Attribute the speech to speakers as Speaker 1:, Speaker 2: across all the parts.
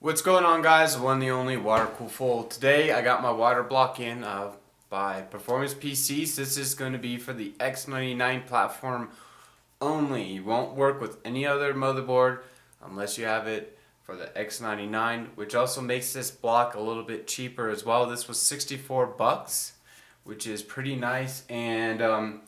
Speaker 1: What's going on, guys? The one and the only Water Cool Full. Today I got my water block in by Performance PCs. This is going to be for the X99 platform only. It won't work with any other motherboard unless you have it for the X99, which also makes this block a little bit cheaper as well. This was 64 bucks, which is pretty nice. And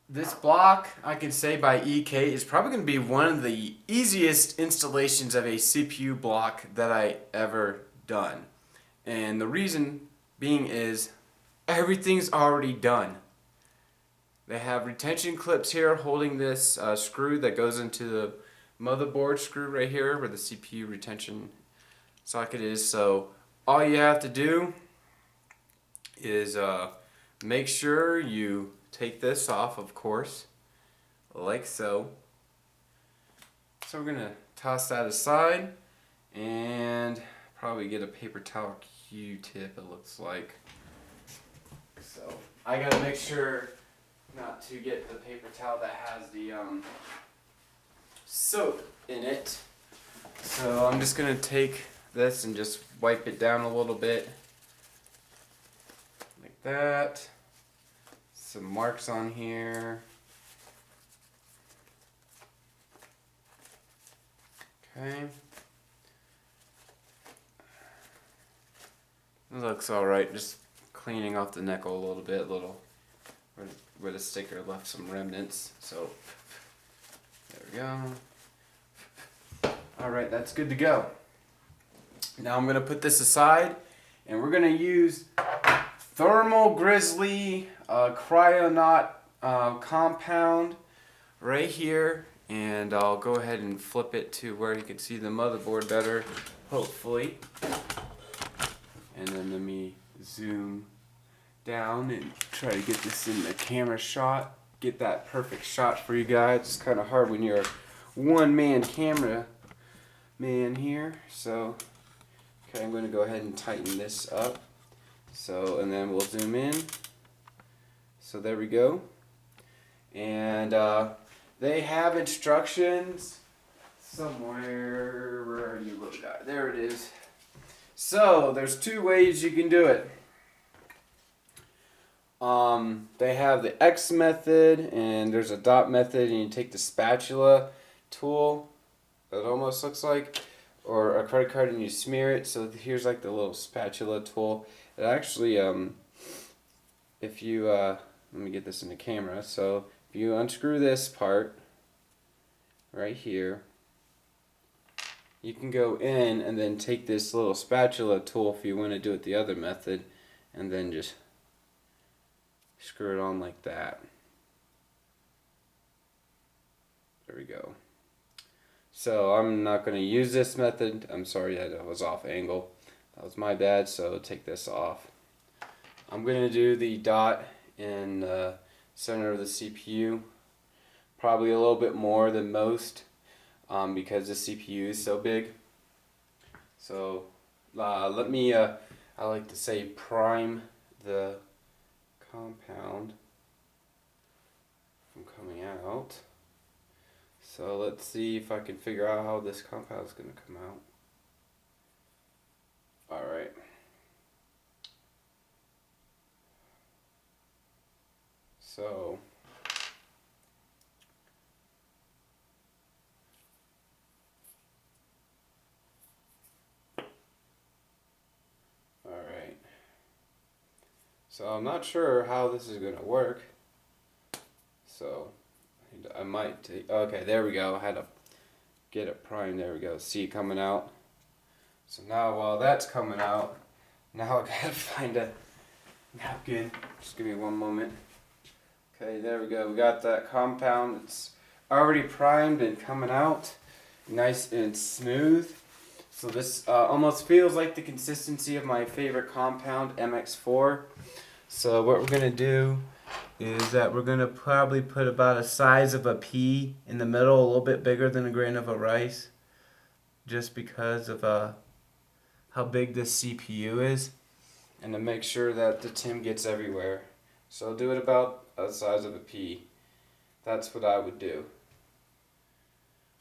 Speaker 1: this block, I can say by EK, is probably going to be one of the easiest installations of a CPU block that I ever done. And the reason being is everything's already done. They have retention clips here holding this screw that goes into the motherboard screw right here where the CPU retention socket is. So all you have to do is make sure you take this off, of course, like so. So we're gonna toss that aside and probably get a paper towel Q-tip, it looks like. So I gotta make sure not to get the paper towel that has the soap in it. So I'm just gonna take this and just wipe it down a little bit like that. Some marks on here. Okay. It looks alright, just cleaning off the nickel a little bit, where the sticker left some remnants. So, there we go. Alright, that's good to go. Now I'm going to put this aside, and we're going to use Thermal Grizzly Cryonaut compound right here, and I'll go ahead and flip it to where you can see the motherboard better, hopefully. And then let me zoom down and try to get this in the camera shot, get that perfect shot for you guys. It's kind of hard when you're a one-man camera man here. So okay, I'm going to go ahead and tighten this up. So, and then we'll zoom in. So there we go. And they have instructions somewhere. Where are you, little guy? There it is. So there's two ways you can do it. They have the X method and there's a dot method, and you take the spatula tool, that almost looks like, or a credit card, and you smear it. So here's like the little spatula tool. It actually, if you, let me get this in the camera. So if you unscrew this part right here, you can go in and then take this little spatula tool if you want to do it the other method, and then just screw it on like that. There we go. So I'm not going to use this method. I'm sorry that I was off angle. That was my bad, so take this off. I'm going to do the dot in the center of the CPU. Probably a little bit more than most because the CPU is so big. So let me, I like to say, prime the compound from coming out. So let's see if I can figure out how this compound is going to come out. Alright. So alright. So I'm not sure how this is going to work. So I might take, okay, there we go. I had to get it primed. There we go. See it coming out. So now while that's coming out, now I gotta find a napkin. Just give me one moment. Okay, there we go. We got that compound. It's already primed and coming out nice and smooth. So this almost feels like the consistency of my favorite compound, MX4. So what we're gonna do is that we're gonna probably put about a size of a pea in the middle, a little bit bigger than a grain of rice, just because of how big this CPU is, and to make sure that the tin gets everywhere. So do it about the size of a pea. That's what I would do.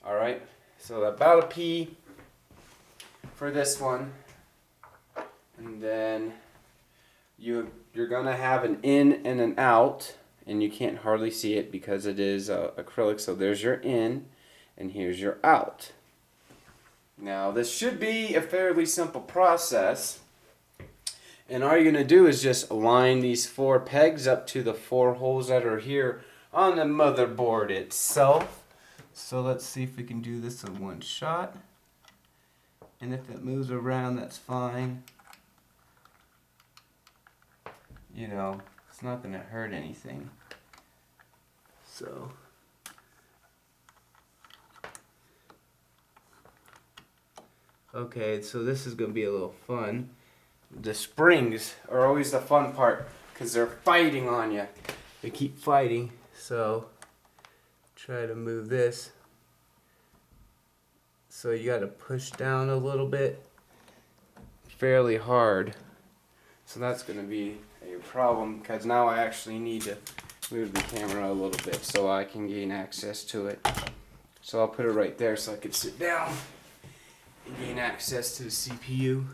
Speaker 1: Alright, so about a pea for this one. And then you're gonna have an in and an out, and you can't hardly see it because it is acrylic. So there's your in, and here's your out. Now this should be a fairly simple process, and all you're gonna do is just align these 4 pegs up to the 4 holes that are here on the motherboard itself. So let's see if we can do this in one shot. And if it moves around, that's fine. You know, it's not going to hurt anything. So, okay, so this is going to be a little fun. The springs are always the fun part because they're fighting on you. They keep fighting. So, try to move this. So you got to push down a little bit, fairly hard. So that's going to be a problem because now I actually need to move the camera a little bit so I can gain access to it. So I'll put it right there so I can sit down and gain access to the CPU.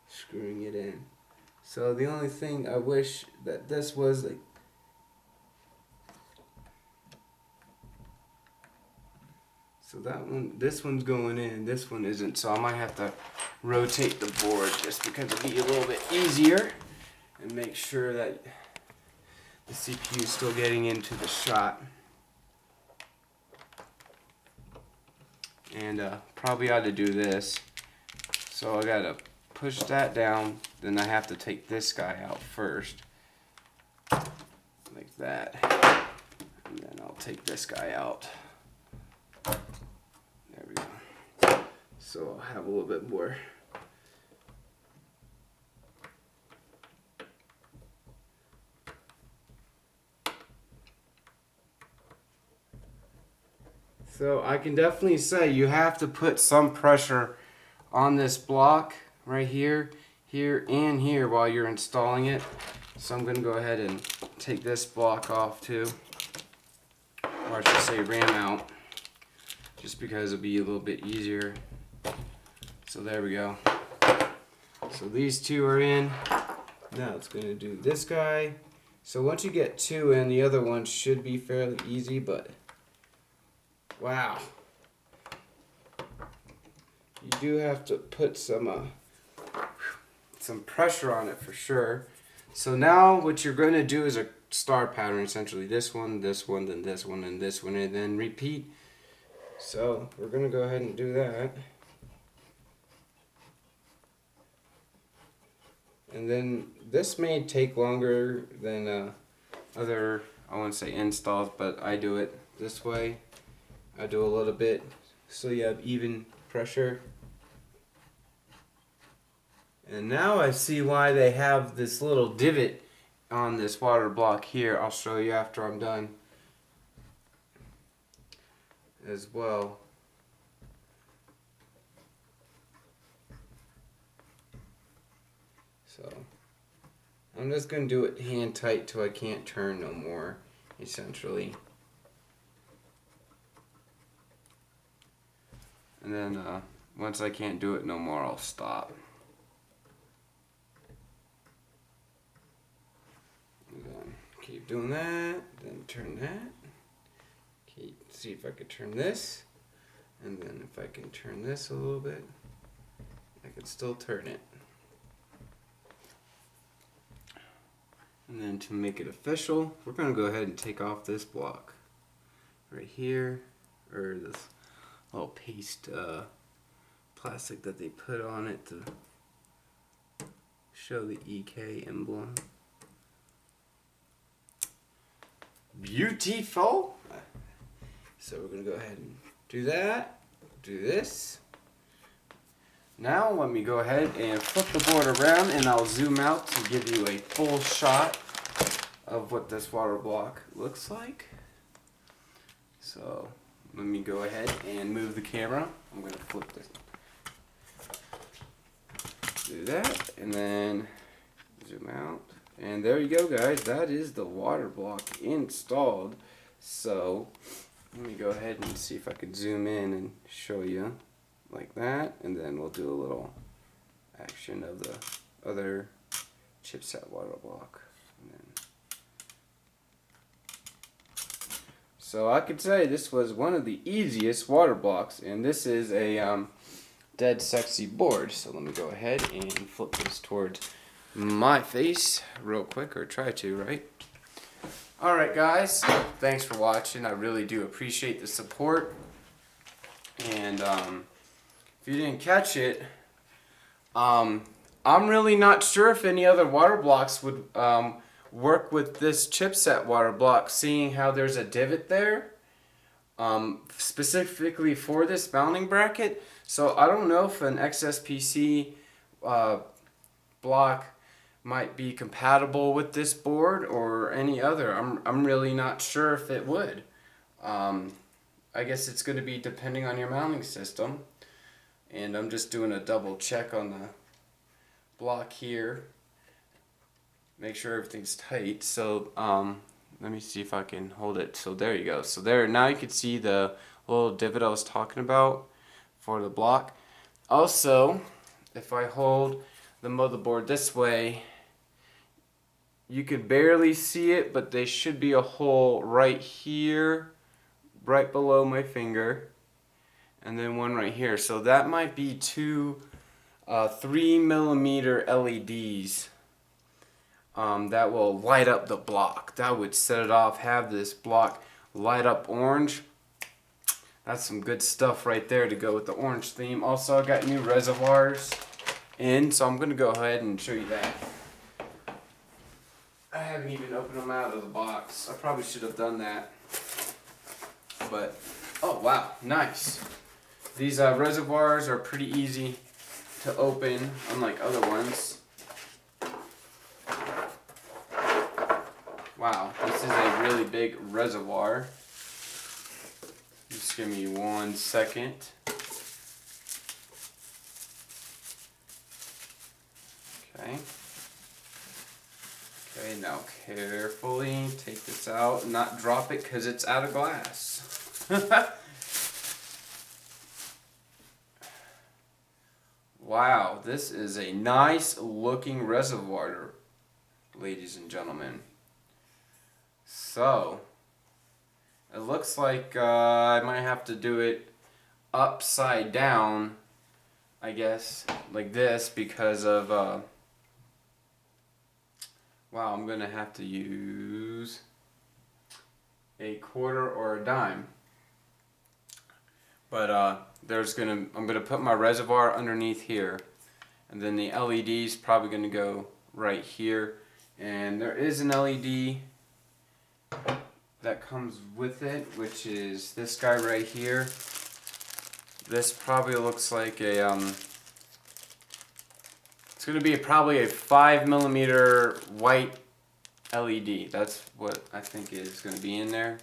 Speaker 1: Screwing it in. So the only thing I wish that this was like, so that one, this one's going in, this one isn't, so I might have to rotate the board just because it'll be a little bit easier and make sure that the CPU is still getting into the shot. And probably ought to do this. So I gotta push that down, then I have to take this guy out first, like that, and then I'll take this guy out. There we go. So I'll have a little bit more. So I can definitely say you have to put some pressure on this block right here, here, and here while you're installing it. So I'm going to go ahead and take this block off too, or I should say ram out, just because it'll be a little bit easier. So there we go. So these 2 are in. Now it's going to do this guy. So once you get 2 in, the other one should be fairly easy, but wow. You do have to put some pressure on it for sure. So now what you're going to do is a star pattern, essentially. This one, then this one, and this one, and then repeat. So we're going to go ahead and do that. And then this may take longer than other, I wouldn't say installs, but I do it this way. I do a little bit so you have even pressure. And now I see why they have this little divot on this water block here. I'll show you after I'm done as well. So I'm just going to do it hand tight till I can't turn no more, essentially. And then once I can't do it no more, I'll stop. And then keep doing that, then turn that. Keep, see if I can turn this. And then if I can turn this a little bit, I can still turn it. And then to make it official, we're going to go ahead and take off this block right here, or this little paste plastic that they put on it to show the EK emblem. Beautiful! So we're going to go ahead and do that, do this. Now let me go ahead and flip the board around and I'll zoom out to give you a full shot of what this water block looks like. So let me go ahead and move the camera. I'm going to flip this. Do that and then zoom out. And there you go, guys. That is the water block installed. So Let me go ahead and see if I can zoom in and show you like that, and then we'll do a little action of the other chipset water block. And then, so I could say this was one of the easiest water blocks, and this is a dead sexy board. So let me go ahead and flip this towards my face real quick, or try to, right? Alright guys, thanks for watching. I really do appreciate the support. And if you didn't catch it, I'm really not sure if any other water blocks would work with this chipset water block, seeing how there's a divot there specifically for this mounting bracket. So I don't know if an XSPC block might be compatible with this board or any other. I'm really not sure if it would. I guess it's going to be depending on your mounting system. And I'm just doing a double check on the block here. Make sure everything's tight. So let me see if I can hold it. So there you go. So there, now you can see the little divot I was talking about for the block. Also, if I hold the motherboard this way, you could barely see it, but there should be a hole right here, right below my finger, and then one right here. So that might be two 3mm LEDs that will light up the block. That would set it off, have this block light up orange. That's some good stuff right there to go with the orange theme. Also, I got new reservoirs in, so I'm going to go ahead and show you that. I haven't even opened them out of the box. I probably should have done that. But, oh wow, nice. These reservoirs are pretty easy to open, unlike other ones. Wow, this is a really big reservoir. Just give me 1 second. Okay. Okay, now carefully take this out and not drop it because it's out of glass. Wow, this is a nice looking reservoir, ladies and gentlemen. So, it looks like I might have to do it upside down, I guess, like this, because of wow, I'm gonna have to use a quarter or a dime. But I'm gonna put my reservoir underneath here, and then the LED's probably gonna go right here. And there is an LED that comes with it, which is this guy right here. This probably looks like a it's going to be probably a 5mm white LED. That's what I think is going to be in there.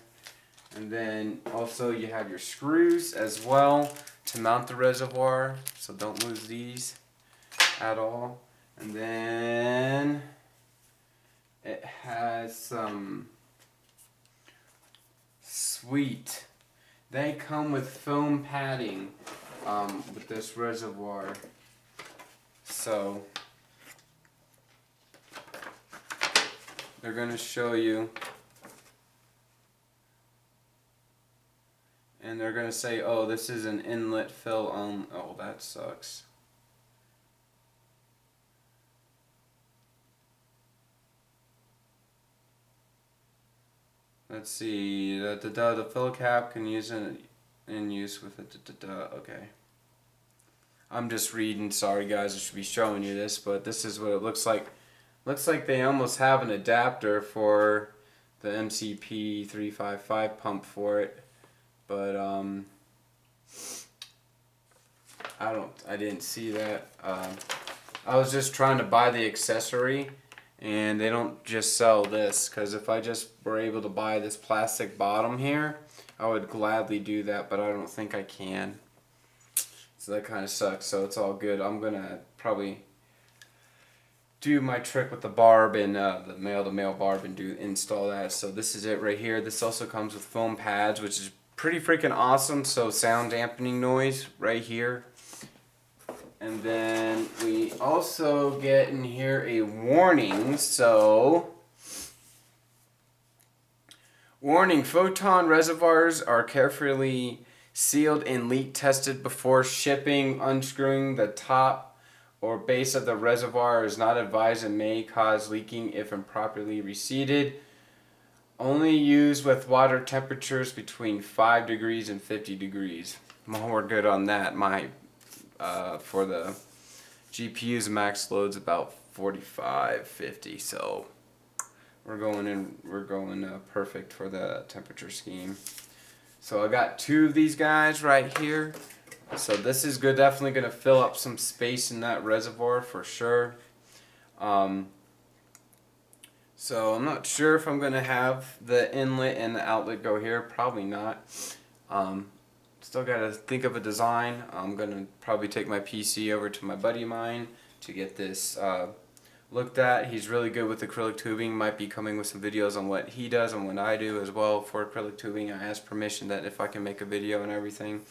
Speaker 1: And then also you have your screws as well to mount the reservoir, so don't lose these at all. And then it has some sweet. They come with foam padding with this reservoir. So they're going to show you, and they're going to say, oh, this is an inlet fill on. Oh, that sucks. Let's see, the fill cap can use it in use with it. Okay. I'm just reading, sorry guys, I should be showing you this, but this is what it looks like. Looks like they almost have an adapter for the MCP 355 pump for it, but I didn't see that. I was just trying to buy the accessory, and they don't just sell this, because if I just were able to buy this plastic bottom here, I would gladly do that, but I don't think I can. So that kind of sucks, so it's all good. I'm going to probably do my trick with the barb and the male-to-male barb and install that. So this is it right here. This also comes with foam pads, which is pretty freaking awesome. So sound dampening noise right here. And then we also get in here a warning. So, warning, photon reservoirs are carefully sealed and leak tested before shipping. Unscrewing the top or base of the reservoir is not advised and may cause leaking if improperly reseated. Only used with water temperatures between 5 degrees and 50 degrees. Well, we're good on that. For the GPU's max load's about 45, 50, so we're going perfect for the temperature scheme. So I got 2 of these guys right here. So this is good, definitely going to fill up some space in that reservoir for sure. So I'm not sure if I'm going to have the inlet and the outlet go here. Probably not. Still got to think of a design. I'm going to probably take my PC over to my buddy of mine to get this looked at. He's really good with acrylic tubing. Might be coming with some videos on what he does and what I do as well for acrylic tubing. I asked permission that if I can make a video and everything.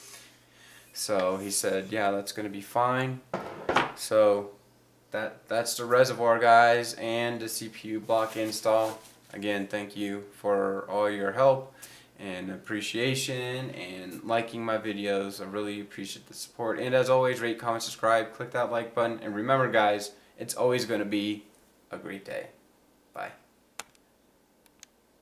Speaker 1: So he said, yeah, that's going to be fine. So that's the reservoir, guys, and the CPU block install. Again, thank you for all your help and appreciation and liking my videos. I really appreciate the support. And as always, rate, comment, subscribe, click that like button. And remember, guys, it's always going to be a great day. Bye.